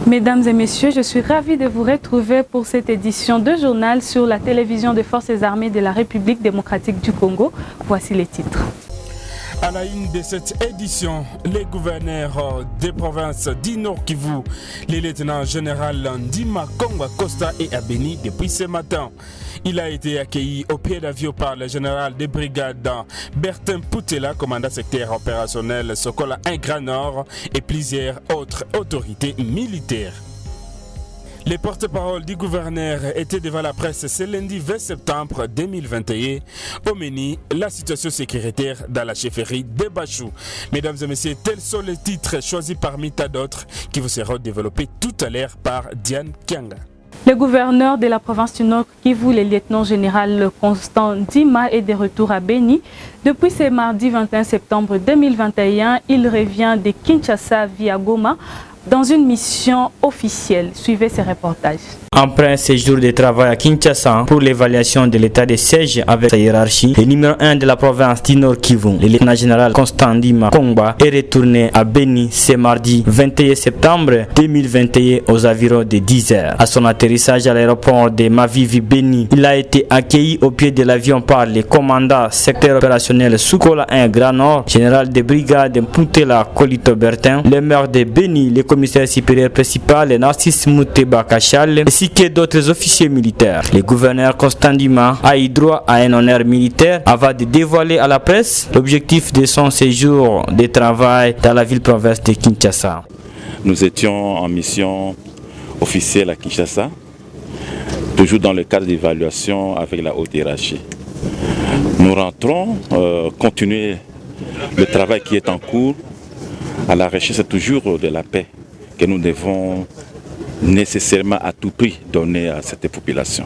Mesdames et messieurs, je suis ravie de vous retrouver pour cette édition de journal sur la télévision des Forces armées de la République démocratique du Congo. Voici les titres. À la une de cette édition, les gouverneurs des provinces du Nord Kivu, les lieutenants généraux Ndima Kongwa Costa et Abeni depuis ce matin. Il a été accueilli au pied d'avion par le général de brigade Bertin Poutela, commandant secteur opérationnel Sokola 1 Grand Nord et plusieurs autres autorités militaires. Les porte-paroles du gouverneur étaient devant la presse ce lundi 20 septembre 2021. Au menu, la situation sécuritaire dans la chefferie de Bachou. Mesdames et messieurs, tels sont les titres choisis parmi tant d'autres qui vous seront développés tout à l'heure par Diane Kianga. Le gouverneur de la province du Nord Kivu, le lieutenant général Constant Ndima, est de retour à Beni. Depuis ce mardi 21 septembre 2021, il revient de Kinshasa via Goma dans une mission officielle. Suivez ces reportages. Après un séjour de travail à Kinshasa pour l'évaluation de l'état de siège avec sa hiérarchie, le numéro 1 de la province du Nord Kivu, le lieutenant général Constant Ndima Kongwa, est retourné à Beni ce mardi 21 septembre 2021 aux environs de 10 h. À son atterrissage à l'aéroport de Mavivi Beni, il a été accueilli au pied de l'avion par le commandant secteur opérationnel Sokola 1 Grand Nord, général de brigade Poutela Kolito Bertin, le maire de Beni, le commissaire supérieur principal Narcisse Mouteba Kachal, ainsi que d'autres officiers militaires. Le gouverneur Constant Ndima a eu droit à un honneur militaire avant de dévoiler à la presse l'objectif de son séjour de travail dans la ville-province de Kinshasa. Nous étions en mission officielle à Kinshasa, toujours dans le cadre d'évaluation avec la haute hiérarchie. Nous rentrons, continuer le travail qui est en cours à la recherche toujours de la paix que nous devons nécessairement à tout prix donner à cette population.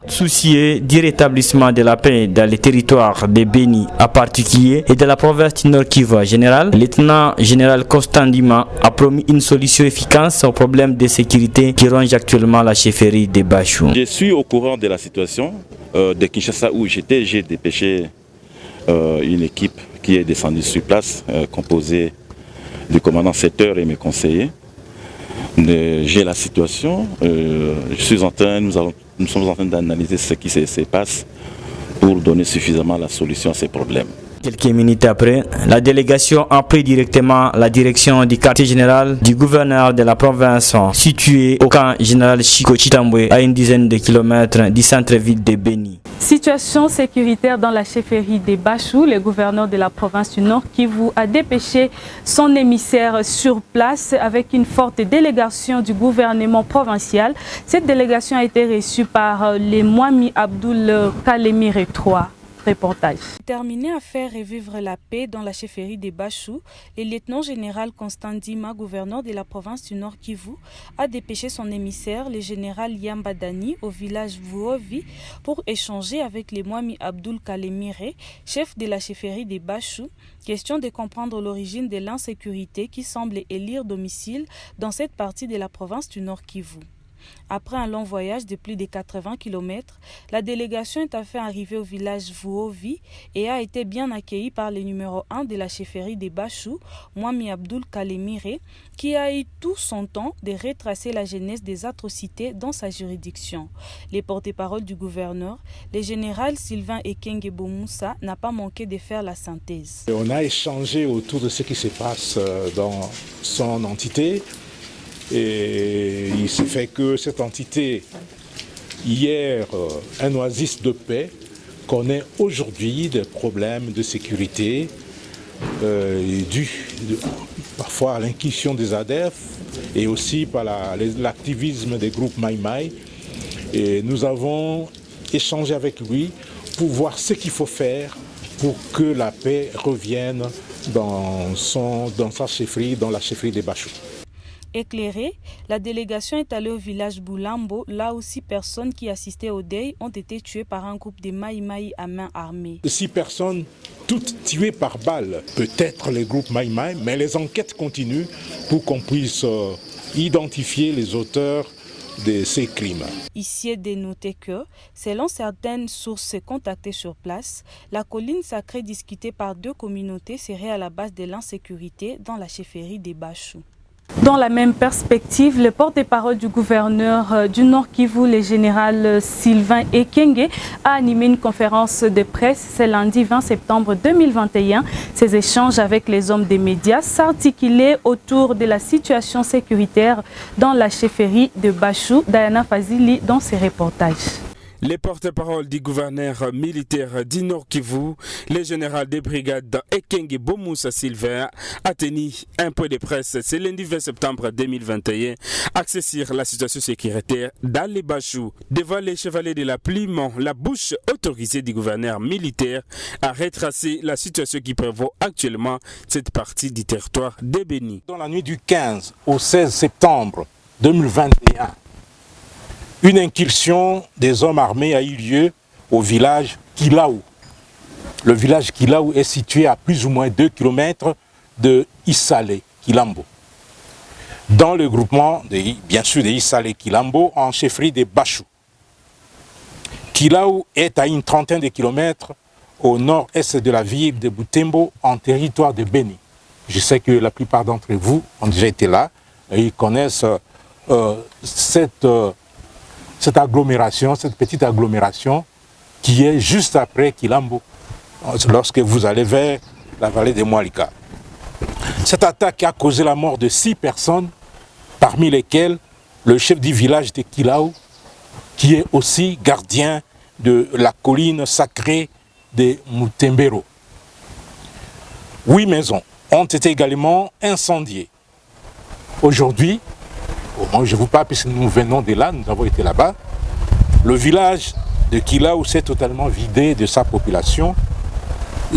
Soucieux du rétablissement de la paix dans les territoires de Beni en particulier et de la province du Nord Kivu en général, le lieutenant général Constant Ndima a promis une solution efficace aux problèmes de sécurité qui rongent actuellement la chefferie de Bachou. Je suis au courant de la situation de Kinshasa où j'étais. J'ai dépêché une équipe qui est descendue sur place, composée du commandant secteur et mes conseillers. J'ai la situation, nous sommes en train d'analyser ce qui se passe pour donner suffisamment la solution à ces problèmes. Quelques minutes après, la délégation a pris directement la direction du quartier général du gouverneur de la province situé au camp général Chiko Chitambwe à une dizaine de kilomètres du centre-ville de Beni. Situation sécuritaire dans la chefferie de Bachou. Le gouverneur de la province du Nord Kivu a dépêché son émissaire sur place avec une forte délégation du gouvernement provincial. Cette délégation a été reçue par les Mwami Abdul Kalemire III. Reportage. Terminé à faire revivre la paix dans la chefferie de Bachou, le lieutenant général Constant Ndima, gouverneur de la province du Nord Kivu, a dépêché son émissaire, le général Yamba Dani, au village Vuovi pour échanger avec les Mwami Abdul Kalemire, chef de la chefferie de Bachou, question de comprendre l'origine de l'insécurité qui semble élire domicile dans cette partie de la province du Nord Kivu. Après un long voyage de plus de 80 km, la délégation est enfin arrivée au village Vuovi et a été bien accueillie par le numéro 1 de la chefferie de Bachou, Mwami Abdul Kalemire, qui a eu tout son temps de retracer la genèse des atrocités dans sa juridiction. Les porte-paroles du gouverneur, le général Sylvain Ekenge Bomoussa, n'a pas manqué de faire la synthèse. On a échangé autour de ce qui se passe dans son entité. Et il se fait que cette entité, hier, un oasis de paix, connaît aujourd'hui des problèmes de sécurité dus parfois à l'inquiétude des ADF et aussi par l'activisme des groupes Mai Mai. Et nous avons échangé avec lui pour voir ce qu'il faut faire pour que la paix revienne dans sa chefferie, dans la chefferie des Bachou. Éclairée, la délégation est allée au village Boulambo, là où 6 personnes qui assistaient au deuil ont été tuées par un groupe de Maï-Maï à main armée. 6 personnes, toutes tuées par balle. Peut-être les groupes Maï-Maï, mais les enquêtes continuent pour qu'on puisse identifier les auteurs de ces crimes. Ici est de noter que, selon certaines sources contactées sur place, la colline sacrée discutée par 2 communautés serait à la base de l'insécurité dans la chefferie des Bachou. Dans la même perspective, le porte-parole du gouverneur du Nord Kivu, le général Sylvain Ekenge, a animé une conférence de presse ce lundi 20 septembre 2021. Ces échanges avec les hommes des médias s'articulaient autour de la situation sécuritaire dans la chefferie de Bachou. Diana Fazili dans ses reportages. Les porte-parole du gouverneur militaire du Nord Kivu, le général des brigades Ekenge Bomoussa Sylvain, a tenu un point de presse ce lundi 20 septembre 2021, axé sur la situation sécuritaire dans les Bachou. Devant les chevaliers de la Plume, la bouche autorisée du gouverneur militaire a retracé la situation qui prévaut actuellement cette partie du territoire de Beni. Dans la nuit du 15 au 16 septembre 2021, une incursion des hommes armés a eu lieu au village Kilaou. Le village Kilaou est situé à plus ou moins 2 km de Isale, Kilambo. Dans le groupement, bien sûr, de Isale Kilambo, en chefferie de Bachou. Kilaou est à une trentaine de kilomètres au nord-est de la ville de Butembo, en territoire de Beni. Je sais que la plupart d'entre vous ont déjà été là et ils connaissent cette agglomération, cette petite agglomération qui est juste après Kilambo, lorsque vous allez vers la vallée de Moualika. Cette attaque a causé la mort de 6 personnes, parmi lesquelles le chef du village de Kilaou, qui est aussi gardien de la colline sacrée de Mutembero. 8 maisons ont été également incendiées. Aujourd'hui, au moment où je vous parle, puisque nous venons de là, nous avons été là-bas, le village de Kilaou s'est totalement vidé de sa population.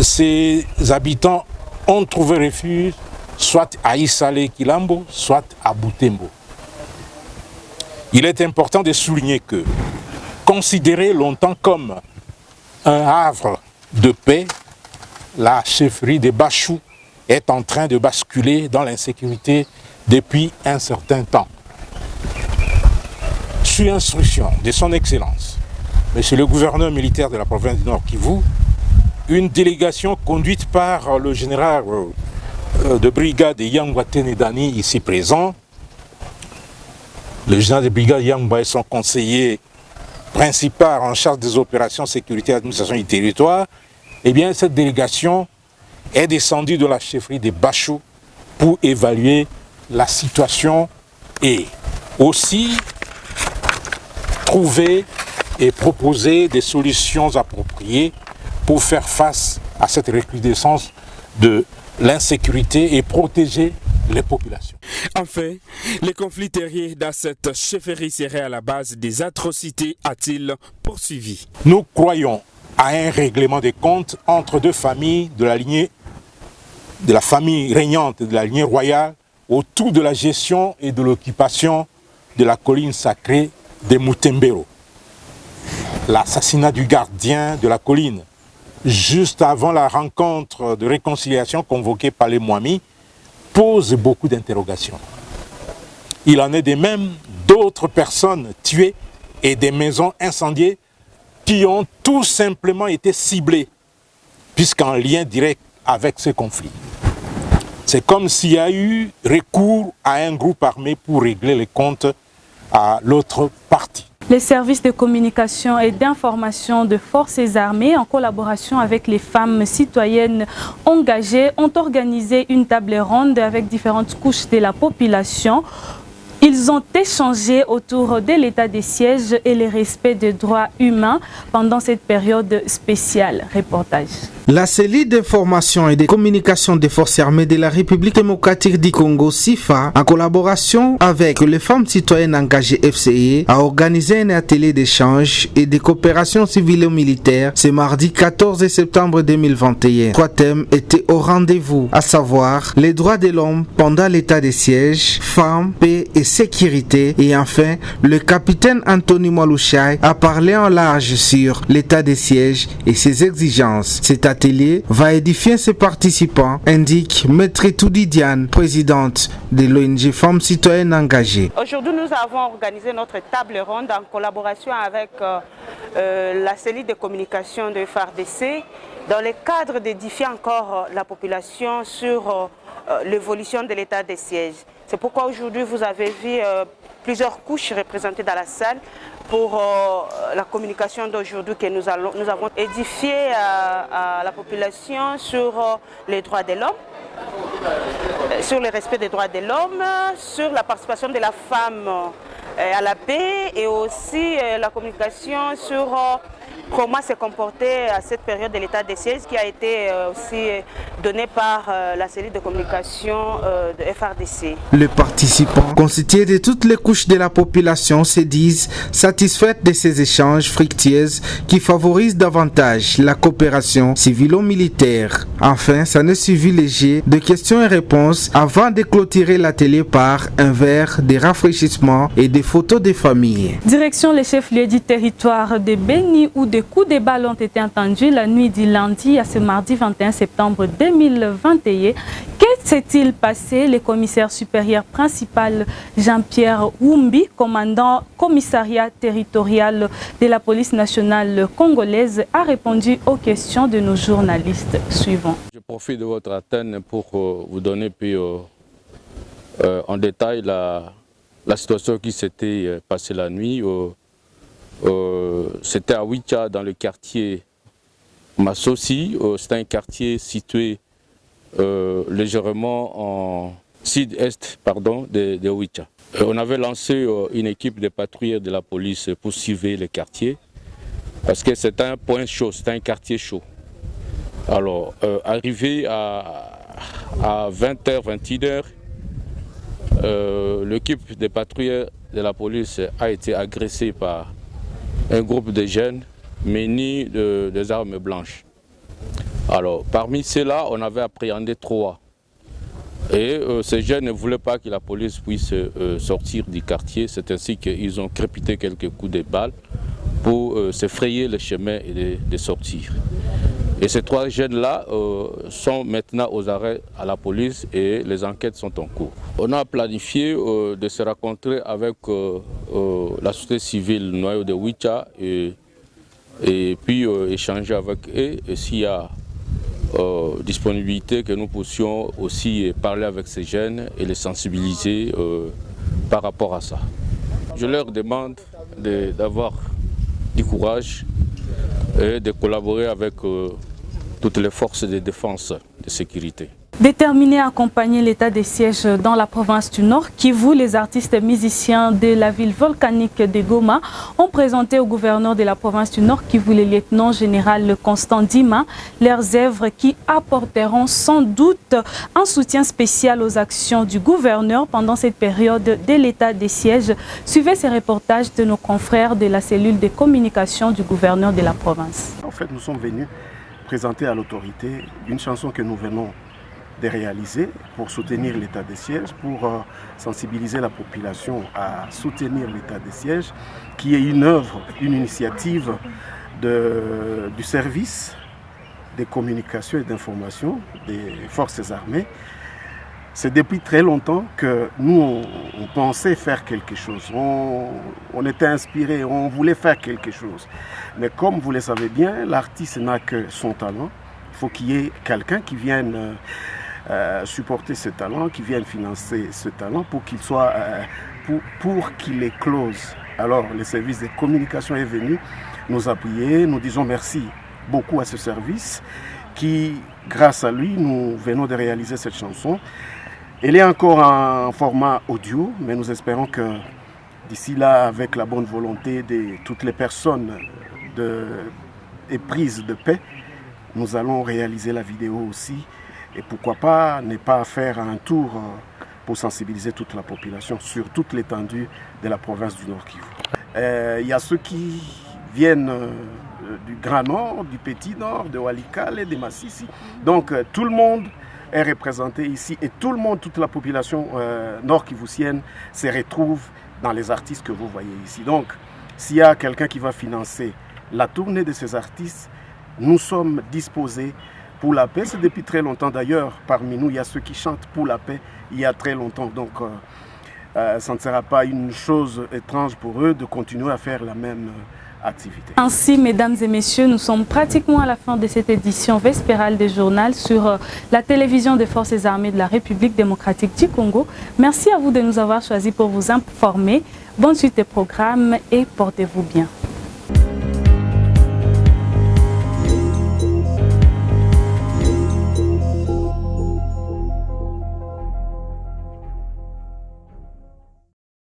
Ses habitants ont trouvé refuge soit à Isale Kilambo, soit à Butembo. Il est important de souligner que, considéré longtemps comme un havre de paix, la chefferie de Bachou est en train de basculer dans l'insécurité depuis un certain temps. Sous instruction de son Excellence, Monsieur le gouverneur militaire de la province du Nord Kivu, une délégation conduite par le général de brigade Yangwa Tenedani, ici présent. Le général de brigade Yangwa est son conseiller principal en charge des opérations sécurité et administration du territoire. Eh bien, cette délégation est descendue de la chefferie de Bachou pour évaluer la situation et aussi trouver et proposer des solutions appropriées pour faire face à cette recrudescence de l'insécurité et protéger les populations. Enfin, les conflits terriers dans cette chefferie seraient à la base des atrocités, a-t-il poursuivi. Nous croyons à un règlement des comptes entre deux familles de la famille régnante de la lignée royale autour de la gestion et de l'occupation de la colline sacrée de Mutembero. L'assassinat du gardien de la colline, juste avant la rencontre de réconciliation convoquée par les Mwami, pose beaucoup d'interrogations. Il en est de même d'autres personnes tuées et des maisons incendiées qui ont tout simplement été ciblées, puisqu'en lien direct avec ce conflit. C'est comme s'il y a eu recours à un groupe armé pour régler les comptes à l'autre partie. Les services de communication et d'information de forces armées, en collaboration avec les femmes citoyennes engagées, ont organisé une table ronde avec différentes couches de la population. Ils ont échangé autour de l'état des sièges et le respect des droits humains pendant cette période spéciale. Reportage. La cellule d'information et de communication des forces armées de la République démocratique du Congo, CIFA, en collaboration avec les femmes citoyennes engagées FCE, a organisé un atelier d'échange et de coopération civilo-militaire ce mardi 14 septembre 2021. 3 thèmes étaient au rendez-vous, à savoir les droits de l'homme pendant l'état des sièges, femmes, paix et sécurité, et enfin, le capitaine Anthony Mwalushai a parlé en large sur l'état des sièges et ses exigences. Cet atelier va édifier ses participants, indique Maître Toudi Diane, présidente de l'ONG Femmes Citoyennes Engagées. Aujourd'hui, nous avons organisé notre table ronde en collaboration avec la cellule de communication de FARDC dans le cadre d'édifier encore la population sur l'évolution de l'état des sièges. C'est pourquoi aujourd'hui vous avez vu plusieurs couches représentées dans la salle pour la communication d'aujourd'hui que nous avons édifié à la population sur les droits de l'homme, sur le respect des droits de l'homme, sur la participation de la femme à la paix et aussi la communication sur comment se comporter à cette période de l'état de siège qui a été aussi donnée par la cellule de communication de FRDC. Les participants, constitués de toutes les couches de la population, se disent satisfaits de ces échanges fructueux qui favorisent davantage la coopération civilo-militaire. Enfin, ça ne suivi léger de questions et réponses avant de clôturer l'atelier par un verre de rafraîchissement et des photos des familles. Direction les chefs-lieux du territoire de Béni où des coups de balles ont été entendus la nuit du lundi à ce mardi 21 septembre 2021. Que s'est-il passé? Le commissaire supérieur principal Jean-Pierre Oumbi, commandant commissariat territorial de la police nationale congolaise, a répondu aux questions de nos journalistes suivants. Je profite de votre antenne pour vous donner puis, en détail la situation qui s'était passée la nuit. C'était à Wicha, dans le quartier Massossi. C'était un quartier situé légèrement en sud-est de Wicha. On avait lancé une équipe de patrouilleurs de la police pour suivre le quartier parce que c'était un point chaud, c'était un quartier chaud. Alors, arrivé à 20h, 21h, l'équipe des patrouilleurs de la police a été agressée par un groupe de jeunes munis des armes blanches. Alors, parmi ceux-là, on avait appréhendé 3. Et ces jeunes ne voulaient pas que la police puisse sortir du quartier. C'est ainsi qu'ils ont crépité quelques coups de balles pour se frayer le chemin et de sortir. Et ces 3 jeunes-là sont maintenant aux arrêts à la police et les enquêtes sont en cours. On a planifié de se rencontrer avec la société civile noyau de Wicha et puis échanger avec eux et s'il y a disponibilité que nous puissions aussi parler avec ces jeunes et les sensibiliser par rapport à ça. Je leur demande d'avoir du courage et de collaborer avec toutes les forces de défense et de sécurité. Déterminés à accompagner l'état des sièges dans la province du Nord Kivu, les artistes et musiciens de la ville volcanique de Goma ont présenté au gouverneur de la province du Nord Kivu, le lieutenant-général Constant Dima, leurs œuvres qui apporteront sans doute un soutien spécial aux actions du gouverneur pendant cette période de l'état des sièges. Suivez ces reportages de nos confrères de la cellule de communication du gouverneur de la province. En fait, nous sommes venus présenter à l'autorité une chanson que nous venons de réaliser pour soutenir l'état des sièges, pour sensibiliser la population à soutenir l'état des sièges, qui est une œuvre, une initiative du service des communications et d'information des forces armées. C'est depuis très longtemps que nous, on pensait faire quelque chose. On était inspirés, on voulait faire quelque chose. Mais comme vous le savez bien, l'artiste n'a que son talent. Il faut qu'il y ait quelqu'un qui vienne supporter ce talent, qui vienne financer ce talent pour qu'il soit, pour qu'il éclose. Alors le service de communication est venu nous appuyer. Nous disons merci beaucoup à ce service qui, grâce à lui, nous venons de réaliser cette chanson. Elle est encore en format audio, mais nous espérons que d'ici là, avec la bonne volonté de toutes les personnes éprises de paix, nous allons réaliser la vidéo aussi. Et pourquoi pas ne pas faire un tour pour sensibiliser toute la population sur toute l'étendue de la province du Nord Kivu. Il y a ceux qui viennent du Grand Nord, du Petit Nord, de Walikale, de Massissi. Donc tout le monde est représenté ici et tout le monde, toute la population nord-kivusienne se retrouve dans les artistes que vous voyez ici. Donc s'il y a quelqu'un qui va financer la tournée de ces artistes, nous sommes disposés pour la paix. C'est depuis très longtemps d'ailleurs. Parmi nous, il y a ceux qui chantent pour la paix il y a très longtemps. Donc ça ne sera pas une chose étrange pour eux de continuer à faire la même activité. Ainsi, mesdames et messieurs, nous sommes pratiquement à la fin de cette édition vespérale du journal sur la télévision des Forces armées de la République démocratique du Congo. Merci à vous de nous avoir choisis pour vous informer. Bonne suite des programmes et portez-vous bien.